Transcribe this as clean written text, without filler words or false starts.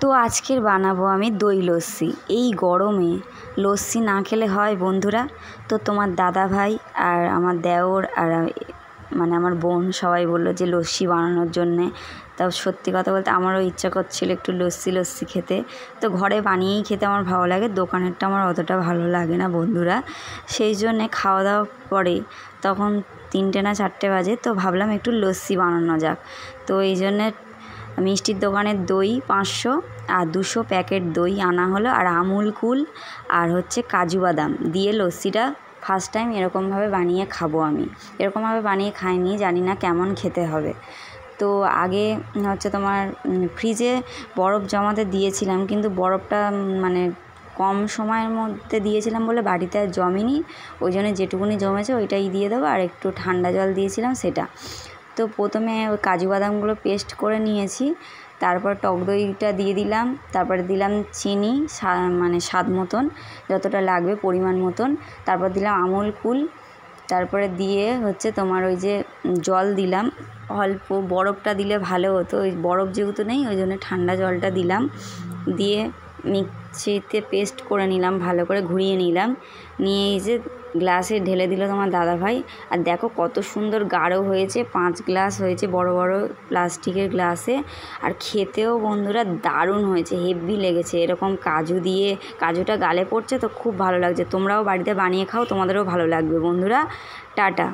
তো আজকের বানাবো আমি দই লস্যি। এই গরমে লস্যি না খেলে হয় বন্ধুরা? তো তোমার দাদা ভাই আর আমার দেওর আর মানে আমার বোন সবাই বললো যে লস্যি বানানোর জন্যে। তাও সত্যি কথা বলতে আমারও ইচ্ছা করছিল একটু লস্যি খেতে। তো ঘরে বানিয়েই খেতে আমার ভালো লাগে, দোকানেরটা আমার অতটা ভালো লাগে না বন্ধুরা। সেই জন্যে খাওয়া দাওয়ার পরে তখন 3টে না 4টে বাজে, তো ভাবলাম একটু লস্যি বানানো যাক। তো এই জন্যে মিষ্টির দোকানের দই 500 আর 200 প্যাকেট দই আনা হলো, আর আমুল কুল আর কাজু বাদাম দিয়ে লস্যিটা ফার্স্ট টাইম এরকমভাবে বানিয়ে খাবো আমি। এরকমভাবে বানিয়ে খাইনি, জানি না কেমন খেতে হবে। তো আগে তোমার ফ্রিজে বরফ জমাতে দিয়েছিলাম, কিন্তু বরফটা মানে কম সময়ের মধ্যে দিয়েছিলাম বলে বাড়িতে আর জমেনি। ওই জন্য যেটুকুনি জমেছে ওইটাই দিয়ে দেবো, আর একটু ঠান্ডা জল দিয়েছিলাম সেটা। তো প্রথমে ওই কাজু বাদামগুলো পেস্ট করে নিয়েছি, তারপর টক দইটা দিয়ে দিলাম, তারপরে দিলাম চিনি মানে স্বাদ মতন, যতটা লাগবে পরিমাণ মতন। তারপর দিলাম আমুল কুল, তারপরে দিয়ে তোমার ওই যে জল দিলাম অল্প। বরফটা দিলে ভালো হতো, ওই বরফ যেহেতু নেই ওই জন্য ঠান্ডা জলটা দিলাম। দিয়ে মিক্সিতে পেস্ট করে নিলাম, ভালো করে ঘুরিয়ে নিলাম। নিয়ে এই যে গ্লাসে ঢেলে দিল তোমার দাদাভাই। আর দেখো কত সুন্দর গাঢ় হয়েছে, 5 গ্লাস হয়েছে বড় বড় প্লাস্টিকের গ্লাসে। আর খেতেও বন্ধুরা দারুণ হয়েছে, হেভি লেগেছে। এরকম কাজু দিয়ে, কাজুটা গালে পড়ছে তো খুব ভালো লাগছে। তোমরাও বাড়িতে বানিয়ে খাও, তোমাদেরও ভালো লাগবে বন্ধুরা। টাটা।